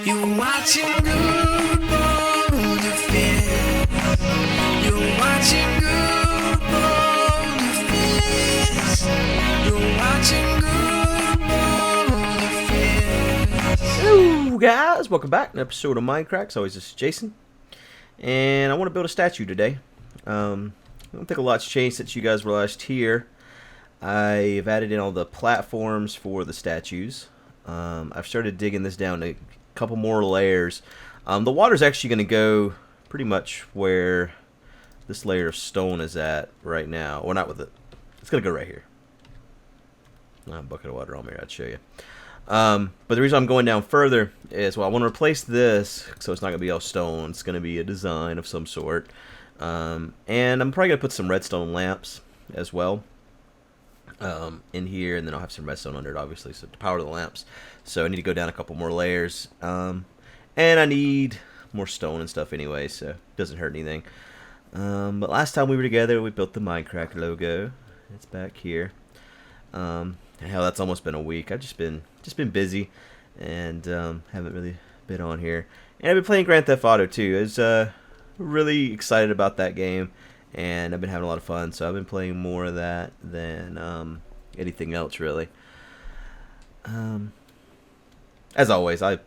You're watching good ball defense. You're watching good ball defense. You're watching good ball defense. Hello guys, welcome back to an episode of MindCrack. As always, this is Jason, and I want to build a statue today. I don't think a lot's changed since you guys were last here. I've added in all the platforms for the statues. I've started digging this down to a couple more layers. The water's actually going to go pretty much where this layer of stone is at right now. Or not with it. It's going to go right here. I have a bucket of water on me. I'd show you. But the reason I'm going down further is, well, I want to replace this, so it's not going to be all stone. It's going to be a design of some sort. And I'm probably going to put some redstone lamps as well in here, and then I'll have some redstone under it, obviously, so to power the lamps. So I need to go down a couple more layers. And I need more stone and stuff anyway, so it doesn't hurt anything. But last time we were together, we built the MindCrack logo. It's back here. Hell, that's almost been a week. I've just been busy, and haven't really been on here. And I've been playing Grand Theft Auto too. I was really excited about that game, and I've been having a lot of fun. So I've been playing more of that than anything else, really. As always, I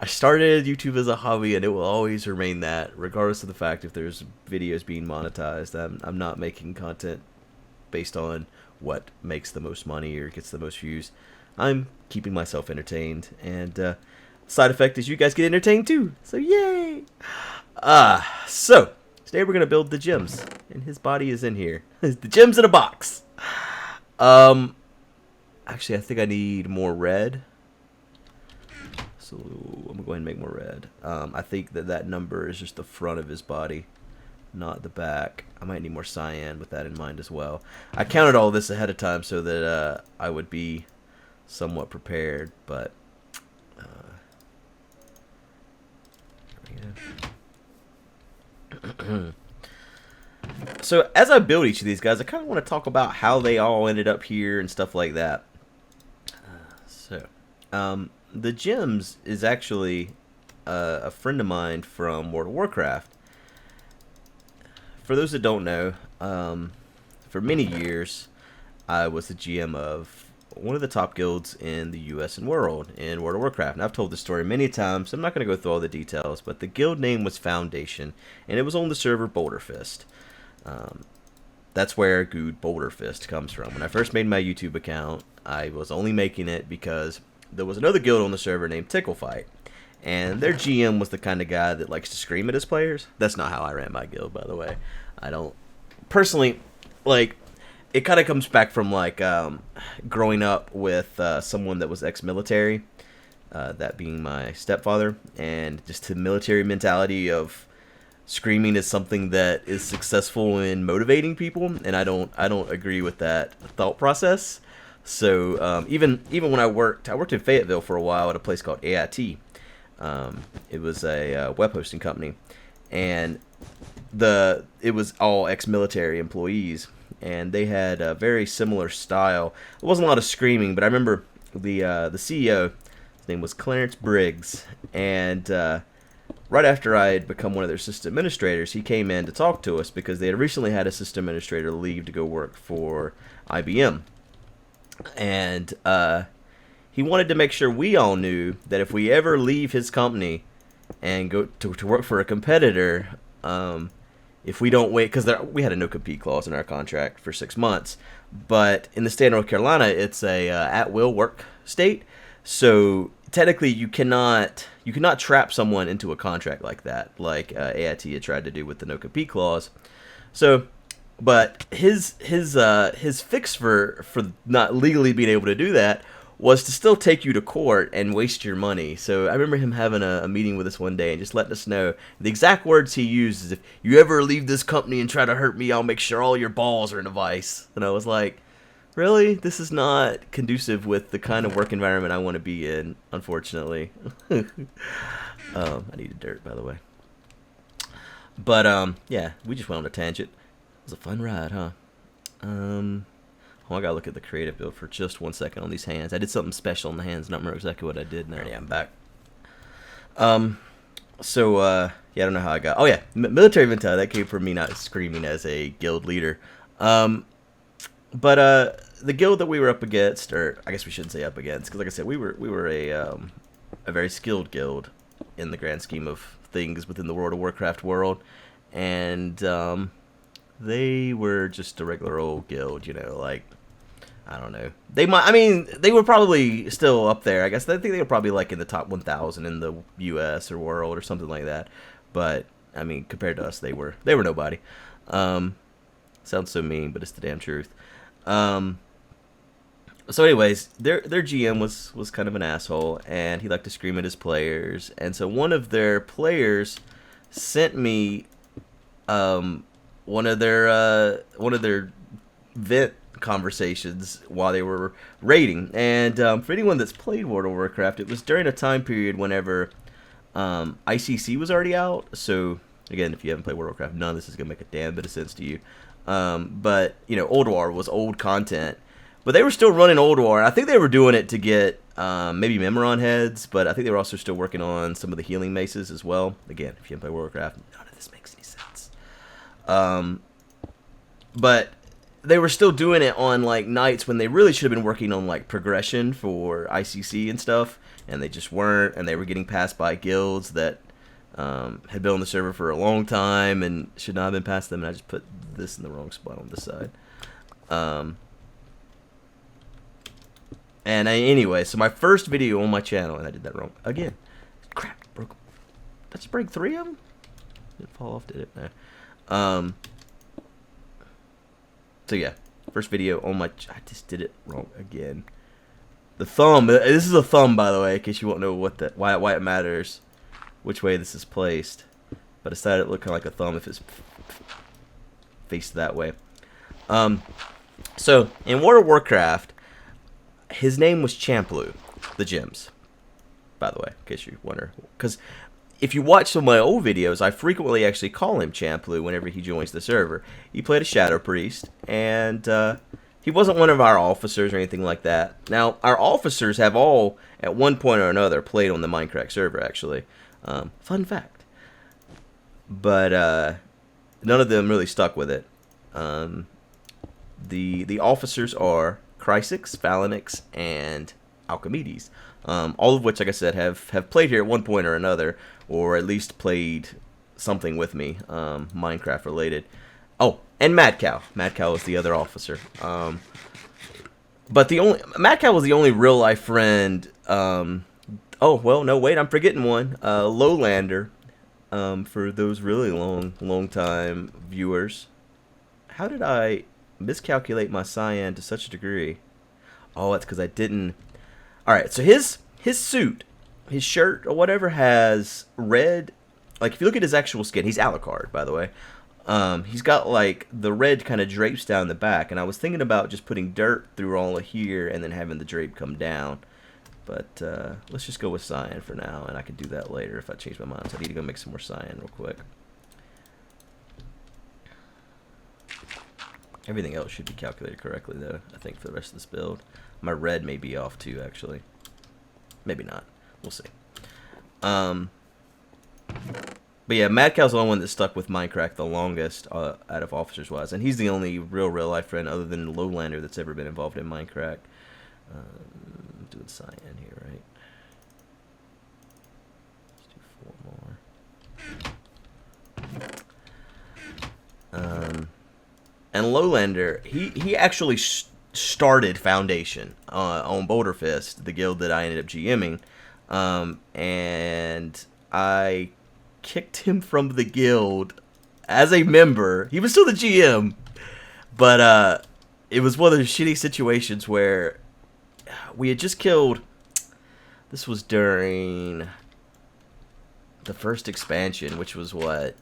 started YouTube as a hobby, and it will always remain that, regardless of the fact if there's videos being monetized. I'm not making content based on what makes the most money or gets the most views. I'm keeping myself entertained, and side effect is you guys get entertained too. So yay! So today we're gonna build the gems, and his body is in here. The gems in a box. Actually, I think I need more red. So I'm gonna go ahead and make more red. I think that number is just the front of his body, not the back. I might need more cyan with that in mind as well. I counted all this ahead of time so that I would be somewhat prepared, but so as I build each of these guys, I kind of want to talk about how they all ended up here and stuff like that. The gems is actually a friend of mine from World of Warcraft. For those that don't know, for many years, I was the GM of one of the top guilds in the US and world in World of Warcraft. And I've told this story many times, so I'm not going to go through all the details, but the guild name was Foundation, and it was on the server Boulder Fist. That's where Guude Boulder Fist comes from. When I first made my YouTube account, I was only making it because there was another guild on the server named Tickle Fight, and their GM was the kind of guy that likes to scream at his players. That's not how I ran my guild, by the way. I don't personally like. It kind of comes back from like growing up with someone that was ex-military, that being my stepfather, and just the military mentality of screaming is something that is successful in motivating people, and I don't agree with that thought process. So even when I worked in Fayetteville for a while at a place called AIT. It was a web hosting company, and it was all ex-military employees, and they had a very similar style. There wasn't a lot of screaming, but I remember the CEO, his name was Clarence Briggs, and right after I had become one of their system administrators, he came in to talk to us because they had recently had a system administrator leave to go work for IBM, and he wanted to make sure we all knew that if we ever leave his company and go to work for a competitor, if we don't wait, because we had a no-compete clause in our contract for 6 months, but in the state of North Carolina, it's a at-will work state, so technically you cannot trap someone into a contract like that, like AIT had tried to do with the no-compete clause. So, but his fix for not legally being able to do that was to still take you to court and waste your money. So I remember him having a meeting with us one day and just letting us know the exact words he used is, if you ever leave this company and try to hurt me, I'll make sure all your balls are in a vice. And I was like, really? This is not conducive with the kind of work environment I want to be in, unfortunately. I needed dirt, by the way. But yeah, we just went on a tangent. It was a fun ride, huh? Oh, I gotta look at the creative build for just 1 second on these hands. I did something special on the hands. Not remember exactly what I did now. Yeah, I'm back. So, yeah, I don't know how I got... Oh, yeah, military mentality. That came from me not screaming as a guild leader. But the guild that we were up against, or I guess we shouldn't say up against, because like I said, we were a very skilled guild in the grand scheme of things within the World of Warcraft world, and they were just a regular old guild, you know, like, I don't know. They were probably still up there. I guess I think they were probably like in the top 1,000 in the U.S. or world or something like that. But I mean, compared to us, they were nobody. Sounds so mean, but it's the damn truth. So anyways, their GM was kind of an asshole, and he liked to scream at his players. And so one of their players sent me one of their vent conversations while they were raiding. And for anyone that's played World of Warcraft, it was during a time period whenever ICC was already out. So again, if you haven't played World of Warcraft, none of this is gonna make a damn bit of sense to you. But you know, Old War was old content, but they were still running Old War. I think they were doing it to get maybe Memoron heads, but I think they were also still working on some of the healing maces as well. Again, if you haven't played World of Warcraft, none of this makes any sense. But they were still doing it on like nights when they really should have been working on like progression for ICC and stuff, and they just weren't, and they were getting passed by guilds that had been on the server for a long time and should not have been past them, and I just put this in the wrong spot on this side. Anyway, so my first video on my channel, and I did that wrong again. Crap, broke. Did I just break 3 of them? Didn't fall off, did it? No. So yeah, first video on my... I just did it wrong again. The thumb. This is a thumb, by the way, in case you won't know why it matters which way this is placed. But I decided it looked kind of like a thumb if it's faced that way. So in World of Warcraft, his name was Champlu, the gems. By the way, in case you wonder, because if you watch some of my old videos, I frequently actually call him Champlu whenever he joins the server. He played a Shadow Priest, and he wasn't one of our officers or anything like that. Now, our officers have all, at one point or another, played on the MindCrack server, actually. Fun fact. But none of them really stuck with it. The officers are Chrysix, Phalanx, and Alchemedes. All of which, like I said, have played here at one point or another, or at least played something with me, Minecraft related. Oh, and Mad Cow. Mad Cow was the other officer. But Mad Cow was the only real life friend. Oh well, no, wait, I'm forgetting one. Lowlander. For those really long time viewers. How did I miscalculate my cyan to such a degree? Oh, that's because I didn't. Alright, so his suit, his shirt or whatever has red, like if you look at his actual skin, he's Alucard, by the way. He's got like the red kind of drapes down the back, and I was thinking about just putting dirt through all of here and then having the drape come down. But let's just go with cyan for now, and I can do that later if I change my mind. So I need to go make some more cyan real quick. Everything else should be calculated correctly, though, I think, for the rest of this build. My red may be off, too, actually. Maybe not. We'll see. But yeah, Mad Cow's the only one that stuck with MindCrack the longest out of officers-wise. And he's the only real-life friend other than Lowlander that's ever been involved in MindCrack. Doing cyan here, right? Let's do 4 more. And Lowlander, he actually started Foundation on Boulder Fist, the guild that I ended up GMing, and I kicked him from the guild as a member. He was still the GM, but it was one of those shitty situations where we had just killed. This was during the first expansion, which was what?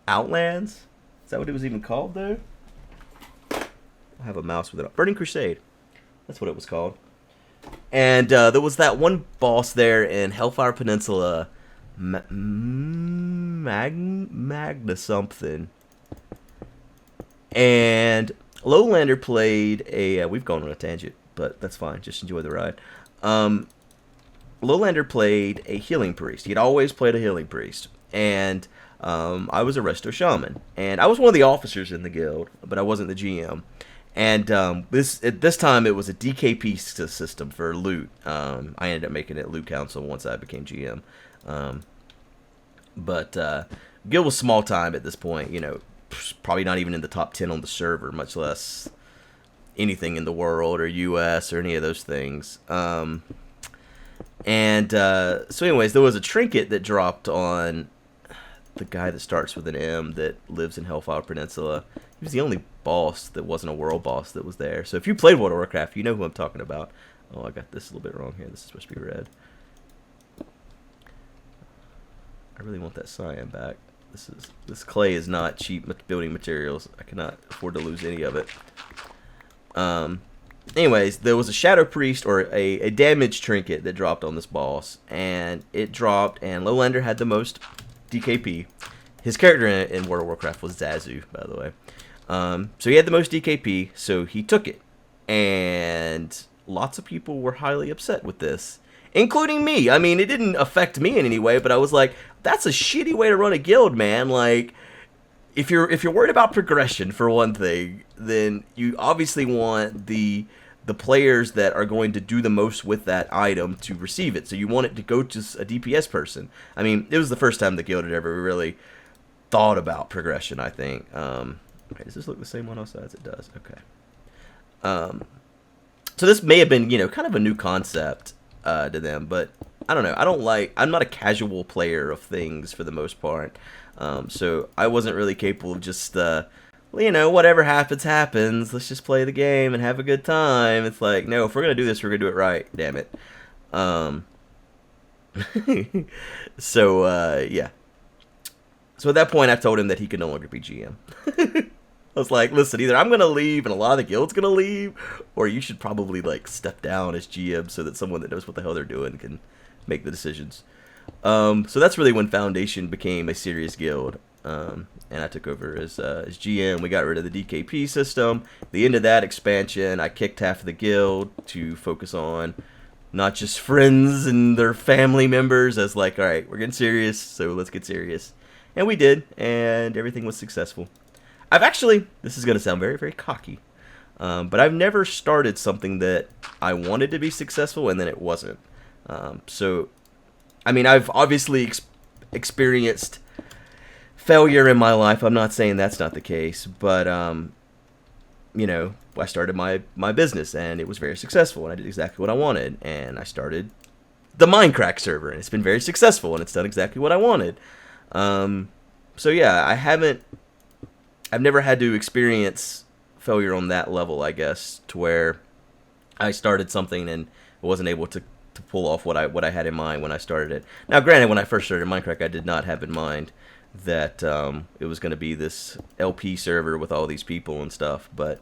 Outlands? Is that what it was even called, though? I have a mouse with it. Burning Crusade. That's what it was called. And there was that one boss there in Hellfire Peninsula. Magna something. And Lowlander played a. We've gone on a tangent, but that's fine. Just enjoy the ride. Lowlander played a healing priest. He'd always played a healing priest, and I was a resto shaman, and I was one of the officers in the guild, but I wasn't the GM. And at this time, it was a DKP system for loot. I ended up making it loot council once I became GM. But guild was small time at this point. You know, probably not even in the top 10 on the server, much less anything in the world or US or any of those things. So anyways, there was a trinket that dropped on the guy that starts with an M that lives in Hellfire Peninsula. He was the only boss that wasn't a world boss that was there. So if you played World of Warcraft, you know who I'm talking about. Oh, I got this a little bit wrong here. This is supposed to be red. I really want that cyan back. This clay is not cheap building materials. I cannot afford to lose any of it. Anyways, there was a Shadow Priest or a damage trinket that dropped on this boss, and it dropped, and Lowlander had the most DKP. His character in World of Warcraft was Zazu, by the way. So he had the most DKP, so he took it, and lots of people were highly upset with this, including me. I mean, it didn't affect me in any way, but I was like, that's a shitty way to run a guild, man. Like, if you're worried about progression, for one thing, then you obviously want the players that are going to do the most with that item to receive it. So you want it to go to a DPS person. I mean, it was the first time the guild had ever really thought about progression, I think. Okay, does this look the same on all sides? It does. Okay. So this may have been, you know, kind of a new concept to them, but I don't know. I'm not a casual player of things for the most part. So I wasn't really capable of just, you know, whatever happens, happens. Let's just play the game and have a good time. It's like, no, if we're going to do this, we're going to do it right. Damn it. Yeah. So at that point, I told him that he could no longer be GM. I was like, listen, either I'm going to leave and a lot of the guild's going to leave, or you should probably, like, step down as GM so that someone that knows what the hell they're doing can make the decisions. So that's really when Foundation became a serious guild. And I took over as GM. We got rid of the DKP system. At the end of that expansion, I kicked half of the guild to focus on not just friends and their family members. I was like, all right, we're getting serious, so let's get serious. And we did, and everything was successful. This is going to sound very, very cocky, but I've never started something that I wanted to be successful and then it wasn't. So, I mean, I've obviously experienced failure in my life. I'm not saying that's not the case, but, you know, I started my business and it was very successful and I did exactly what I wanted. And I started the MindCrack server and it's been very successful and it's done exactly what I wanted. So yeah, I've never had to experience failure on that level, I guess, to where I started something and wasn't able to pull off what I had in mind when I started it. Now, granted, when I first started MindCrack, I did not have in mind that it was going to be this LP server with all these people and stuff, but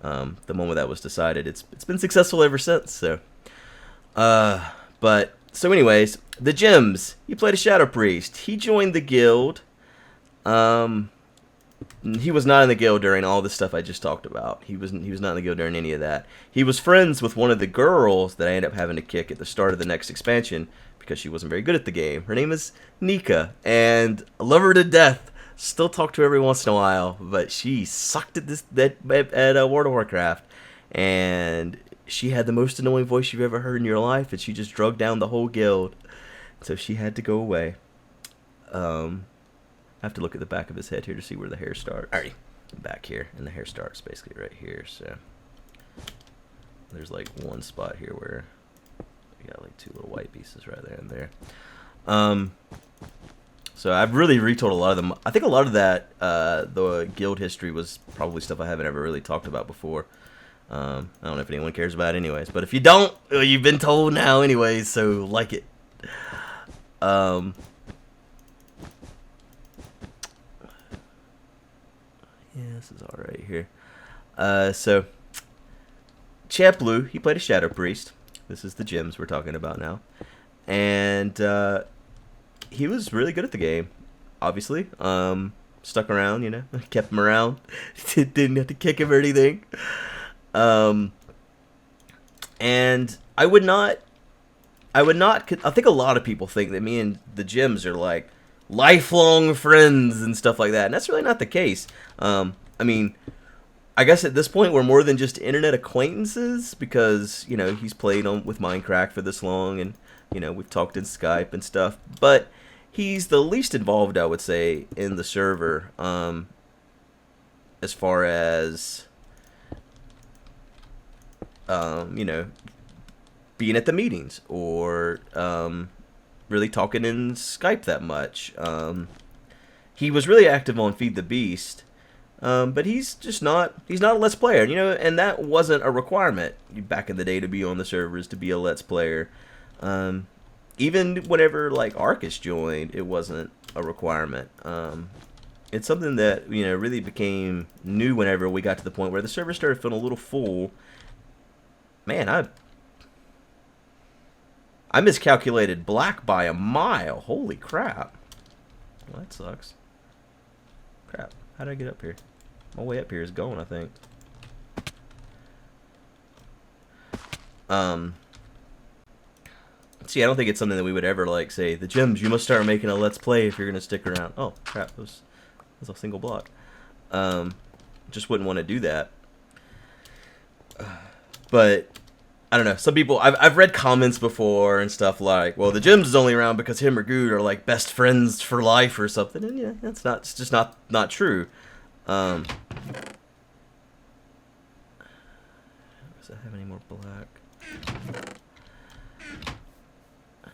the moment that was decided, it's been successful ever since. So, so anyways, the gems. He played a Shadow Priest. He joined the guild. He was not in the guild during all the stuff I just talked about. He was not in the guild during any of that. He was friends with one of the girls that I ended up having to kick at the start of the next expansion because she wasn't very good at the game. Her name is Nika, and I love her to death. Still talk to her every once in a while, but she sucked at World of Warcraft, and she had the most annoying voice you've ever heard in your life, and she just drug down the whole guild. So she had to go away. I have to look at the back of his head here to see where the hair starts. Alrighty, back here, and the hair starts basically right here. So there's like one spot here where we got like two little white pieces right there and there. So I've really retold a lot of them. I think a lot of that, the guild history was probably stuff I haven't ever really talked about before. I don't know if anyone cares about it anyways, but if you don't, you've been told now anyways, so like it. Yeah, this is alright here. So, Champ Blue, he played a Shadow Priest. This is the gems we're talking about now. And he was really good at the game, obviously. stuck around, you know, kept him around. Didn't have to kick him or anything. And I think a lot of people think that me and the Gyms are like lifelong friends and stuff like that, and that's really not the case. I mean, I guess at this point we're more than just internet acquaintances because, you know, he's played with MindCrack for this long, and, you know, we've talked in Skype and stuff, but he's the least involved, I would say, in the server, as far as, you know, being at the meetings or really talking in Skype that much. He was really active on Feed the Beast, but he's not a Let's Player, you know, and that wasn't a requirement back in the day to be on the servers, to be a Let's Player. Even whenever, like, Arcus joined, it wasn't a requirement. It's something that, you know, really became new whenever we got to the point where the server started feeling a little full. Man, I miscalculated black by a mile. Holy crap. Well, that sucks. Crap. How did I get up here? My way up here is going, I think. See, I don't think it's something that we would ever, like, say, the Gyms, you must start making a Let's Play if you're going to stick around. Oh, crap. That was a single block. Just wouldn't want to do that. But I don't know. Some people, I've read comments before and stuff like, well, the Gyms is only around because him or Guude are like best friends for life or something. And yeah, it's just not true. Does I have any more black?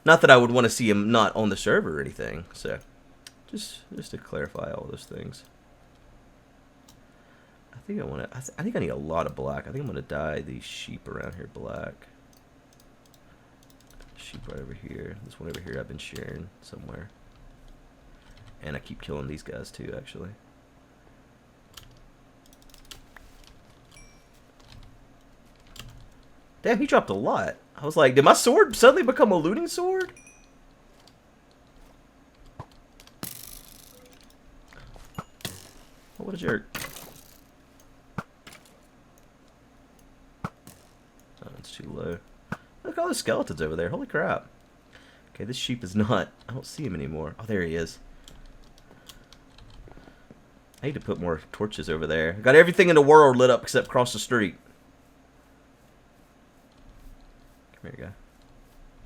Not that I would want to see him not on the server or anything. So just to clarify all those things. I think I need a lot of black. I think I'm gonna dye these sheep around here black. Sheep right over here. This one over here I've been sharing somewhere. And I keep killing these guys too, actually. Damn, he dropped a lot. I was like, did my sword suddenly become a looting sword? Oh, what a jerk. Too low. Look at all the skeletons over there. Holy crap. Okay, this sheep is not. I don't see him anymore. Oh, there he is. I need to put more torches over there. I got everything in the world lit up except across the street. Come here, guy.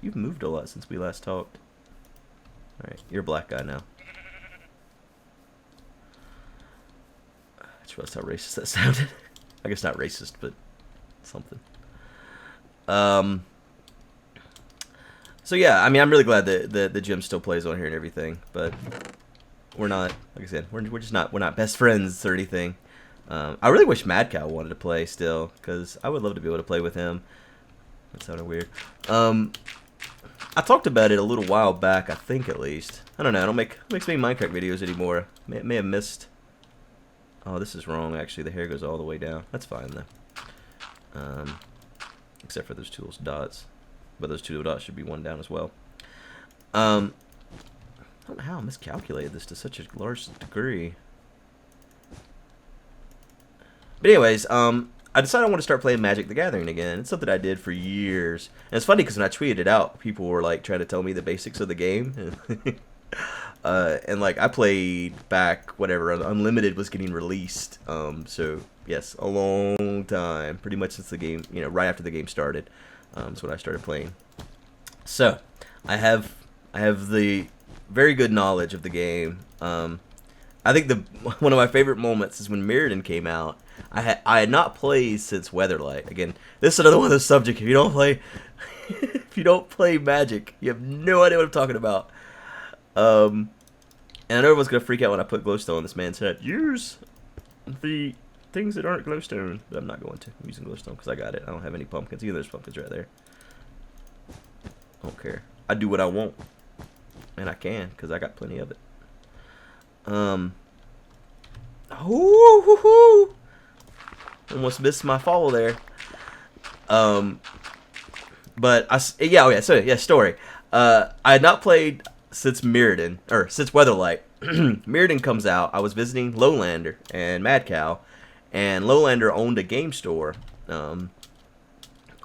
You've moved a lot since we last talked. Alright, you're a black guy now. I just realized how racist that sounded. I guess not racist, but something. So yeah, I mean, I'm really glad that the Gym still plays on here and everything, but we're not, like I said, we're not best friends or anything. I really wish Mad Cow wanted to play still, because I would love to be able to play with him. That sounded weird. I talked about it a little while back, I think, at least. I don't know, I don't make MindCrack videos anymore. May have missed. Oh, this is wrong, actually. The hair goes all the way down. That's fine, though. Except for those two little dots. But those two little dots should be one down as well. I don't know how I miscalculated this to such a large degree. But anyways, I decided I want to start playing Magic the Gathering again. It's something I did for years. And it's funny because when I tweeted it out, people were like trying to tell me the basics of the game. And like I played back whenever Unlimited was getting released. So yes, a long time, pretty much since the game, you know, right after the game started. That's when I started playing. So I have the very good knowledge of the game. I think one of my favorite moments is when Mirrodin came out. I had not played since Weatherlight. Again, this is another one of those subjects. If you don't play Magic, you have no idea what I'm talking about. And I know everyone's gonna freak out when I put glowstone on this man's head. Use the things that aren't glowstone. But I'm not going to. I'm using glowstone because I got it. I don't have any pumpkins. Either there's pumpkins right there. I don't care. I do what I want. And I can, because I got plenty of it. Almost missed my follow there. But story. I had not played since Mirrodin, or since Weatherlight. Mirrodin comes out. I was visiting Lowlander and Mad Cow, and Lowlander owned a game store,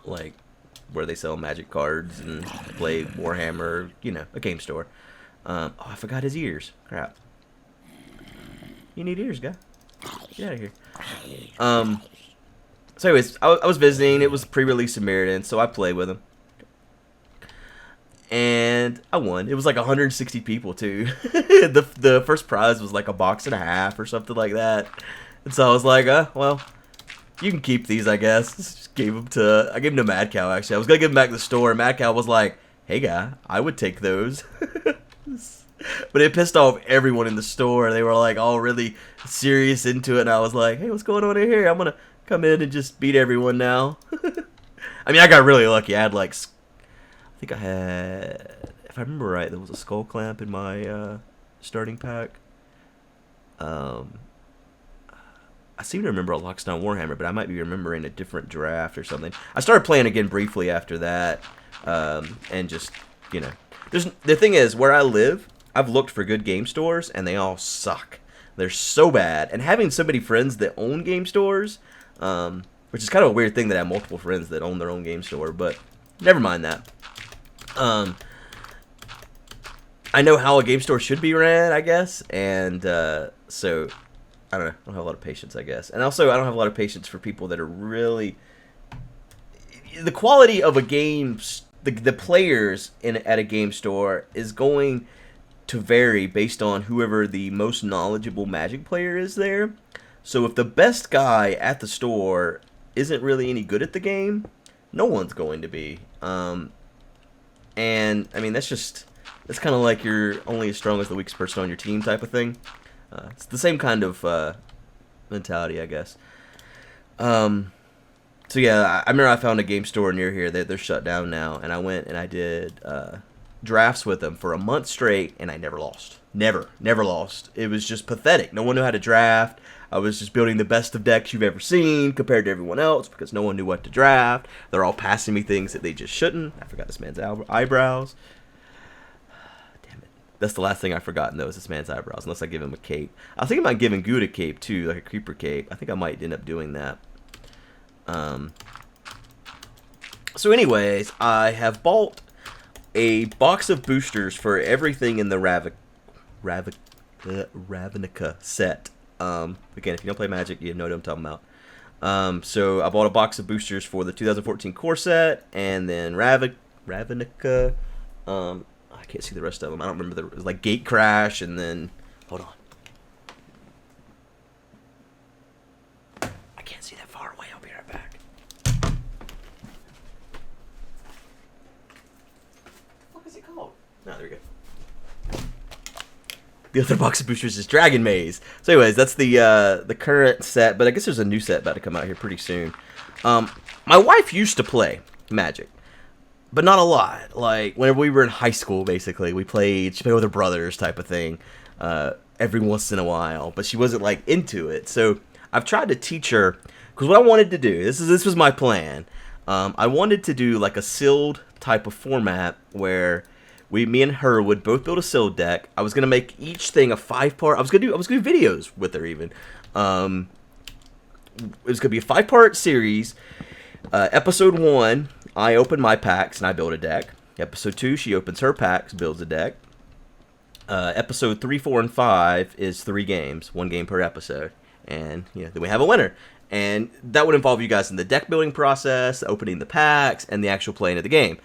like where they sell Magic cards and play Warhammer. You know, a game store. Oh, I forgot his ears. Crap. You need ears, guy. Get out of here. So anyways, I was visiting. It was pre-release of Mirrodin, so I played with him. And I won. It was like 160 people, too. The first prize was like a box and a half or something like that. And so I was like, well, you can keep these, I guess. Just I gave them to Mad Cow, actually. I was going to give them back to the store, and Mad Cow was like, hey, guy, I would take those. But it pissed off everyone in the store. They were like all really serious into it, and I was like, hey, what's going on in here? I'm going to come in and just beat everyone now. I mean, I got really lucky. I had like, I think I had, if I remember right, there was a skull clamp in my starting pack. I seem to remember a Lockstone Warhammer, but I might be remembering a different draft or something. I started playing again briefly after that, and just, you know, the thing is, where I live, I've looked for good game stores, and they all suck. They're so bad. And having so many friends that own game stores, which is kind of a weird thing that I have multiple friends that own their own game store, but never mind that. I know how a game store should be ran, I guess, and so I don't know. I don't have a lot of patience, I guess. And also, I don't have a lot of patience for people that are really... The quality of a game... The players at a game store is going to vary based on whoever the most knowledgeable Magic player is there. So if the best guy at the store isn't really any good at the game, no one's going to be. And I mean, that's kind of like you're only as strong as the weakest person on your team type of thing. It's the same kind of mentality, I guess. So yeah, I remember I found a game store near here. They're shut down now, and I went and I did drafts with them for a month straight, and I never lost. Never lost. It was just pathetic. No one knew how to draft. I was just building the best of decks you've ever seen compared to everyone else because no one knew what to draft. They're all passing me things that they just shouldn't. I forgot this man's eyebrows. Damn it. That's the last thing I've forgotten, though, is this man's eyebrows, unless I give him a cape. I was thinking about giving Guude a cape, too, like a creeper cape. I think I might end up doing that. So anyways, I have bought a box of boosters for everything in the Ravnica set. Again, if you don't play Magic, you know what I'm talking about. So I bought a box of boosters for the 2014 core set, and then Ravnica. I can't see the rest of them. I don't remember it was like Gate Crash, and then hold on. I can't see that far away. I'll be right back. What is it called? No, there we go. The other box of boosters is Dragon Maze. So anyways, that's the current set, but I guess there's a new set about to come out here pretty soon. My wife used to play Magic, but not a lot. Like, whenever we were in high school, basically, she played with her brothers type of thing, every once in a while, but she wasn't, like, into it. So I've tried to teach her, because what I wanted to do, this was my plan, I wanted to do, like, a sealed type of format where me and her would both build a sealed deck. I was gonna make each thing a 5-part. I was gonna do videos with her even. It was gonna be a 5-part series. Episode 1, I open my packs and I build a deck. Episode 2, she opens her packs, builds a deck. Episode 3, 4, and 5 is 3 games, 1 game per episode, and then we have a winner. And that would involve you guys in the deck building process, opening the packs, and the actual playing of the game.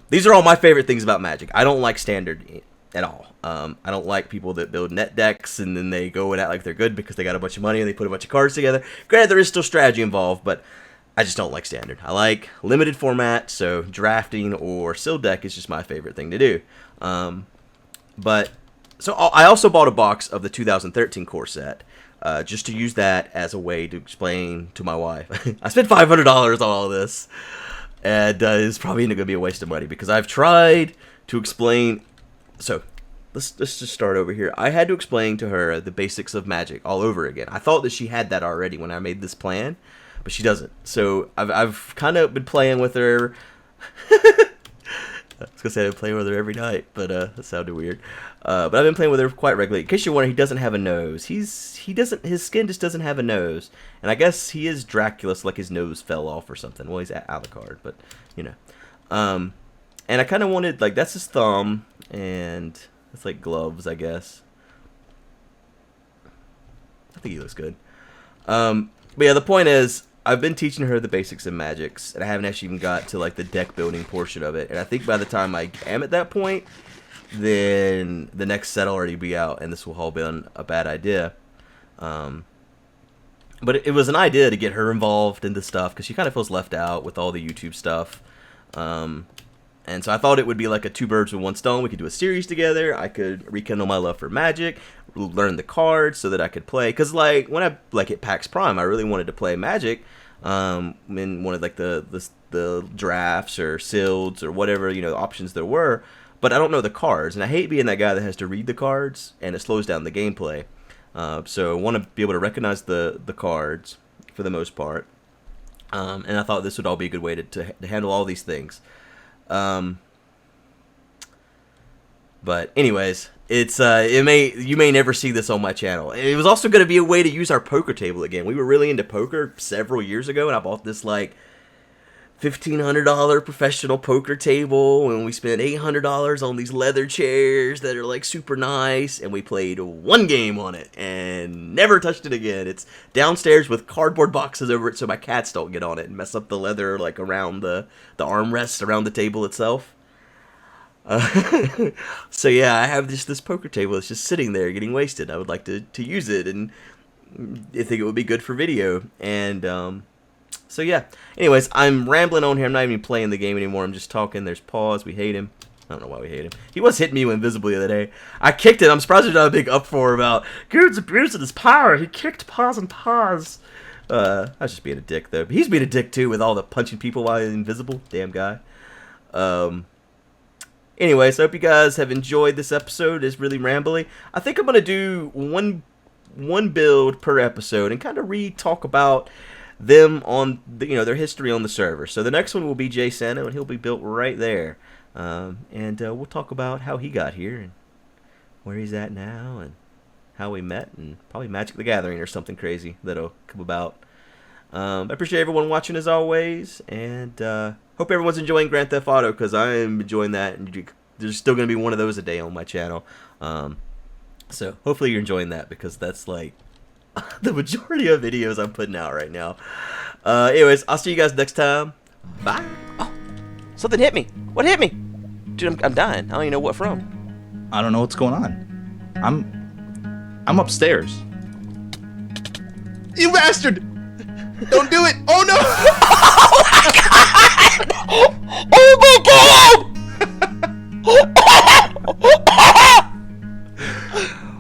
These are all my favorite things about Magic. I don't like standard at all. I don't like people that build net decks and then they go and act like they're good because they got a bunch of money and they put a bunch of cards together. Granted, there is still strategy involved, but I just don't like standard. I like limited format, so drafting or sealed deck is just my favorite thing to do. So I also bought a box of the 2013 core set, just to use that as a way to explain to my wife. I spent $500 on all this. And it's probably going to be a waste of money because I've tried to explain. So let's just start over here. I had to explain to her the basics of Magic all over again. I thought that she had that already when I made this plan, but she doesn't. So I've kind of been playing with her. I was gonna say I've been playing with her every night, but that sounded weird. But I've been playing with her quite regularly. In case you're wondering, he doesn't have a nose. His skin just doesn't have a nose, and I guess he is Dracula, so like his nose fell off or something. Well, he's Alucard, but you know. And I kind of wanted, like, that's his thumb, and it's like gloves, I guess. I think he looks good. But yeah, the point is, I've been teaching her the basics of Magics, and I haven't actually even got to like the deck building portion of it. And I think by the time I am at that point, then the next set will already be out, and this will all be a bad idea. But it was an idea to get her involved in this stuff, because she kind of feels left out with all the YouTube stuff. And so I thought it would be like a 2 birds with 1 stone. We could do a series together. I could rekindle my love for Magic, learn the cards so that I could play. Because like when I like hit PAX Prime, I really wanted to play Magic. And wanted like the drafts or sealeds or whatever, you know, options there were. But I don't know the cards, and I hate being that guy that has to read the cards, and it slows down the gameplay. So I want to be able to recognize the cards for the most part. And I thought this would all be a good way to handle all these things. But anyways, it's you may never see this on my channel. It was also going to be a way to use our poker table again. We were really into poker several years ago, and I bought this like $1,500 professional poker table, and we spent $800 on these leather chairs that are like super nice, and we played 1 game on it and never touched it again. It's downstairs with cardboard boxes over it so my cats don't get on it and mess up the leather like around the armrests around the table itself. So yeah, I have this poker table that's just sitting there getting wasted. I would like to use it, and I think it would be good for video. And so yeah, anyways, I'm rambling on here. I'm not even playing the game anymore. I'm just talking. There's Paws. We hate him. I don't know why we hate him. He was hitting me invisibly the other day. I kicked it. I'm surprised there's not a big uproar about Guude's abusing his power. He kicked Paws and Paws. I was just being a dick though. But he's being a dick too with all the punching people while he's invisible. Damn guy. Anyways, I hope you guys have enjoyed this episode. It's really rambly. I think I'm gonna do one build per episode and kind of talk about them on the, their history on the server. So the next one will be Jay Sano, and he'll be built right there. And we'll talk about how he got here and where he's at now and how we met, and probably Magic the Gathering or something crazy that'll come about. I appreciate everyone watching as always, and hope everyone's enjoying Grand Theft Auto, because I am enjoying that, and there's still going to be one of those a day on my channel. So hopefully you're enjoying that, because that's like the majority of videos I'm putting out right now. Anyways, I'll see you guys next time. Bye. Oh, something hit me. What hit me? Dude, I'm dying. I don't even know what from. I don't know what's going on. I'm upstairs. You bastard! Don't do it! Oh no! Oh my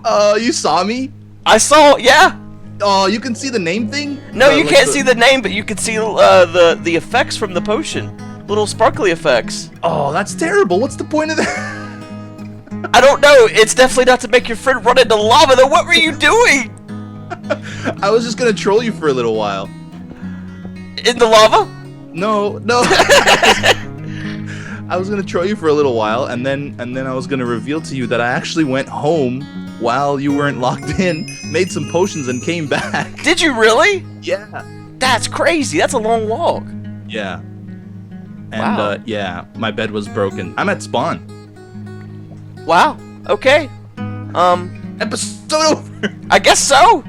god! You saw me? I saw, yeah. Oh, you can see the name thing? No, you can't see the name, but you can see the effects from the potion. Little sparkly effects. Oh, that's terrible. What's the point of that? I don't know. It's definitely not to make your friend run into lava, though. What were you doing? I was just gonna troll you for a little while. In the lava? No. I was gonna troll you for a little while, and then I was gonna reveal to you that I actually went home while you weren't locked in, made some potions, and came back. Did you really? Yeah. That's crazy. That's a long walk. Yeah. And wow. yeah, my bed was broken. I'm at spawn. Wow. Okay. Episode over. I guess so.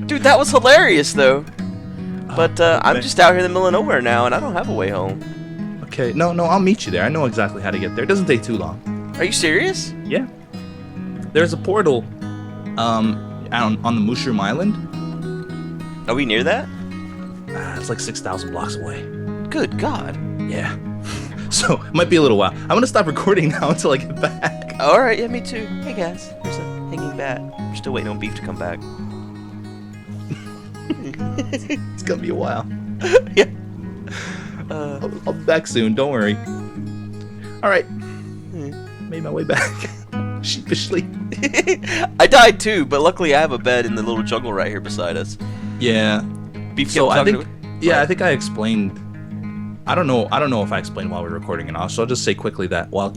Dude, that was hilarious though. But I'm just out here in the middle of nowhere now, and I don't have a way home. Okay. No, I'll meet you there. I know exactly how to get there. It doesn't take too long. Are you serious? Yeah. There's a portal on the Mushroom Island. Are we near that? It's like 6,000 blocks away. Good God. Yeah. So, it might be a little while. I'm gonna stop recording now until I get back. Alright, yeah, me too. Hey guys, there's a hanging bat. We're still waiting on Beef to come back. It's gonna be a while. Yeah. I'll be back soon, don't worry. Alright. Made my way back. Sheepishly. I died too, but luckily I have a bed in the little jungle right here beside us. Yeah. Beef So kept I talking think, to me? yeah, I think I explained I don't know if I explained while we were recording or not, so I'll just say quickly that while